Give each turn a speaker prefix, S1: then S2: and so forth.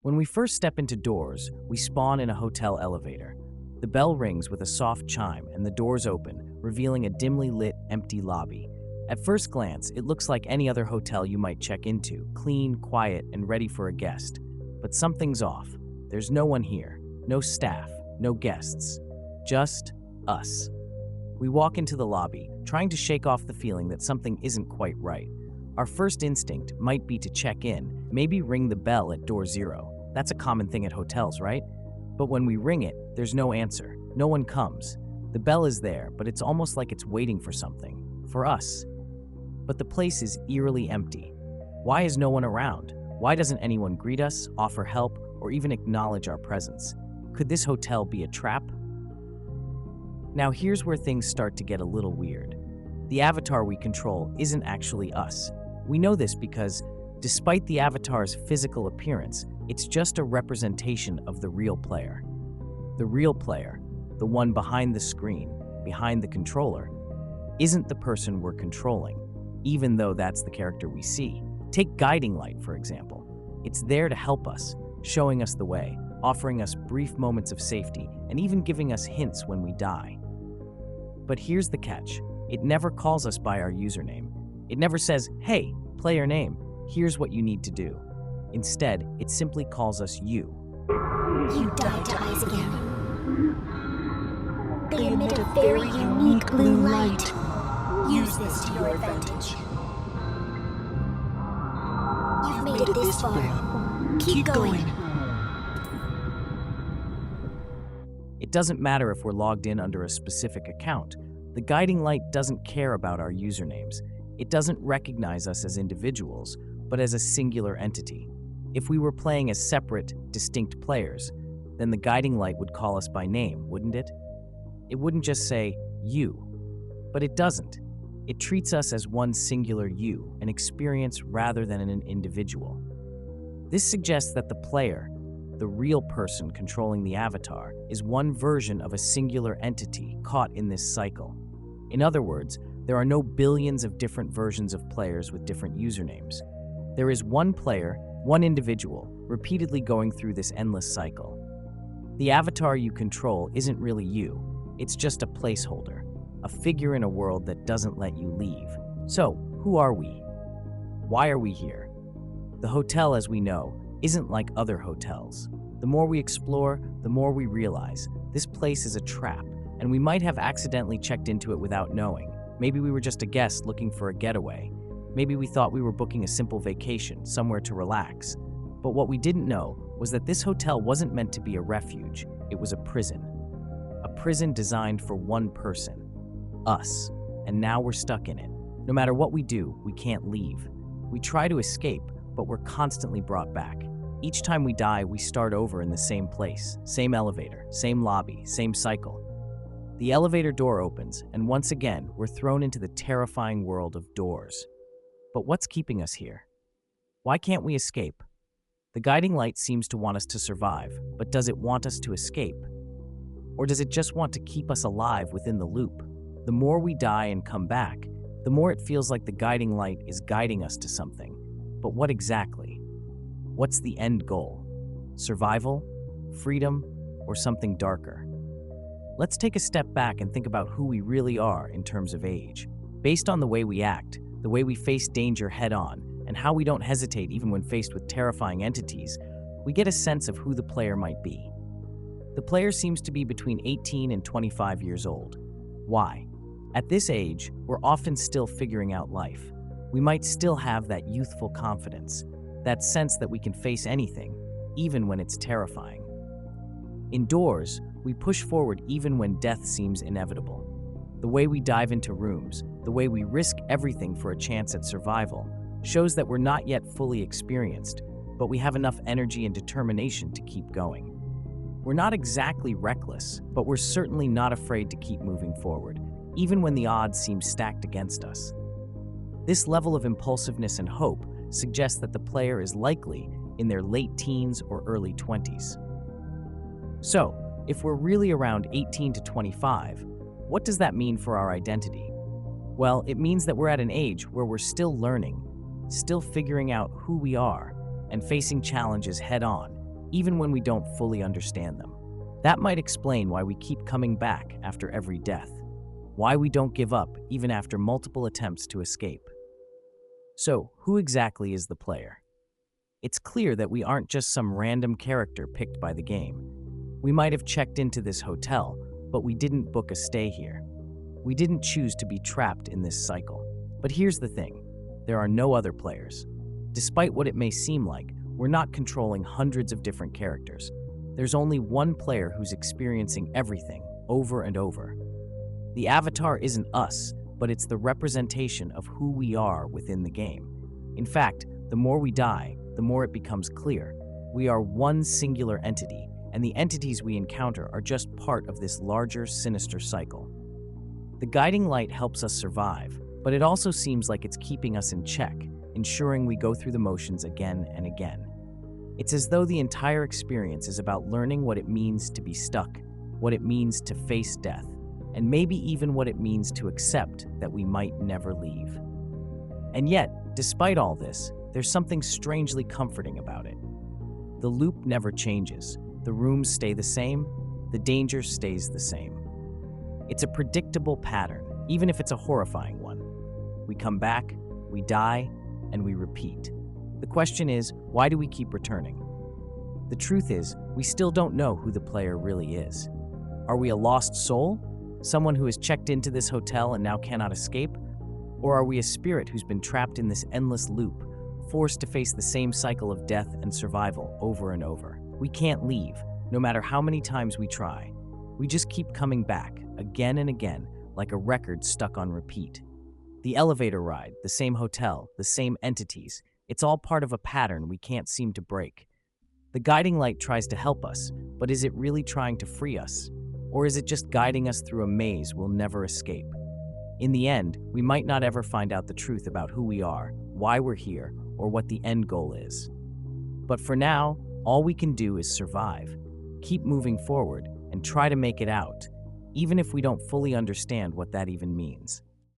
S1: When we first step into doors, we spawn in a hotel elevator. The bell rings with a soft chime and the doors open, revealing a dimly lit, empty lobby. At first glance, it looks like any other hotel you might check into, clean, quiet, and ready for a guest. But something's off. There's no one here, no staff, no guests, just us. We walk into the lobby, trying to shake off the feeling that something isn't quite right. Our first instinct might be to check in, maybe ring the bell at door 0. That's a common thing at hotels, right? But when we ring it, there's no answer. No one comes. The bell is there, but it's almost like it's waiting for something. For us. But the place is eerily empty. Why is no one around? Why doesn't anyone greet us, offer help, or even acknowledge our presence? Could this hotel be a trap? Now here's where things start to get a little weird. The avatar we control isn't actually us. We know this because, despite the avatar's physical appearance, it's just a representation of the real player. The real player, the one behind the screen, behind the controller, isn't the person we're controlling, even though that's the character we see. Take Guiding Light, for example. It's there to help us, showing us the way, offering us brief moments of safety, and even giving us hints when we die. But here's the catch. It never calls us by our username. It never says, "Hey, player name, here's what you need to do." Instead, it simply calls us you.
S2: You died to eyes again. They emit a very unique blue light. Use this to your advantage. You've made it this far. Keep going.
S1: It doesn't matter if we're logged in under a specific account. The Guiding Light doesn't care about our usernames. It doesn't recognize us as individuals, but as a singular entity. If we were playing as separate, distinct players, then the Guiding Light would call us by name, wouldn't it? It wouldn't just say, "you." But it doesn't. It treats us as one singular you, an experience rather than an individual. This suggests that the player, the real person controlling the avatar, is one version of a singular entity caught in this cycle. In other words, there are no billions of different versions of players with different usernames. There is one player, one individual, repeatedly going through this endless cycle. The avatar you control isn't really you. It's just a placeholder, a figure in a world that doesn't let you leave. So, who are we? Why are we here? The hotel, as we know, isn't like other hotels. The more we explore, the more we realize this place is a trap, and we might have accidentally checked into it without knowing. Maybe we were just a guest looking for a getaway. Maybe we thought we were booking a simple vacation, somewhere to relax. But what we didn't know was that this hotel wasn't meant to be a refuge. It was a prison. A prison designed for one person, us. And now we're stuck in it. No matter what we do, we can't leave. We try to escape, but we're constantly brought back. Each time we die, we start over in the same place, same elevator, same lobby, same cycle. The elevator door opens, and once again, we're thrown into the terrifying world of doors. But what's keeping us here? Why can't we escape? The Guiding Light seems to want us to survive, but does it want us to escape? Or does it just want to keep us alive within the loop? The more we die and come back, the more it feels like the Guiding Light is guiding us to something. But what exactly? What's the end goal? Survival? Freedom? Or something darker? Let's take a step back and think about who we really are in terms of age. Based on the way we act, the way we face danger head-on, and how we don't hesitate even when faced with terrifying entities, we get a sense of who the player might be. The player seems to be between 18 and 25 years old. Why? At this age, we're often still figuring out life. We might still have that youthful confidence, that sense that we can face anything, even when it's terrifying. Indoors, we push forward even when death seems inevitable. The way we dive into rooms, the way we risk everything for a chance at survival, shows that we're not yet fully experienced, but we have enough energy and determination to keep going. We're not exactly reckless, but we're certainly not afraid to keep moving forward, even when the odds seem stacked against us. This level of impulsiveness and hope suggests that the player is likely in their late teens or early 20s. So, if we're really around 18 to 25, what does that mean for our identity? Well, it means that we're at an age where we're still learning, still figuring out who we are, and facing challenges head-on, even when we don't fully understand them. That might explain why we keep coming back after every death, why we don't give up even after multiple attempts to escape. So, who exactly is the player? It's clear that we aren't just some random character picked by the game. We might have checked into this hotel, but we didn't book a stay here. We didn't choose to be trapped in this cycle. But here's the thing, there are no other players. Despite what it may seem like, we're not controlling hundreds of different characters. There's only one player who's experiencing everything, over and over. The avatar isn't us, but it's the representation of who we are within the game. In fact, the more we die, the more it becomes clear. We are one singular entity, and the entities we encounter are just part of this larger, sinister cycle. The guiding light helps us survive, but it also seems like it's keeping us in check, ensuring we go through the motions again and again. It's as though the entire experience is about learning what it means to be stuck, what it means to face death, and maybe even what it means to accept that we might never leave. And yet, despite all this, there's something strangely comforting about it. The loop never changes. The rooms stay the same. The danger stays the same. It's a predictable pattern, even if it's a horrifying one. We come back, we die, and we repeat. The question is, why do we keep returning? The truth is, we still don't know who the player really is. Are we a lost soul? Someone who has checked into this hotel and now cannot escape? Or are we a spirit who's been trapped in this endless loop, forced to face the same cycle of death and survival over and over? We can't leave, no matter how many times we try. We just keep coming back, again and again, like a record stuck on repeat. The elevator ride, the same hotel, the same entities, it's all part of a pattern we can't seem to break. The guiding light tries to help us, but is it really trying to free us? Or is it just guiding us through a maze we'll never escape? In the end, we might not ever find out the truth about who we are, why we're here, or what the end goal is. But for now, all we can do is survive, keep moving forward, and try to make it out, even if we don't fully understand what that even means.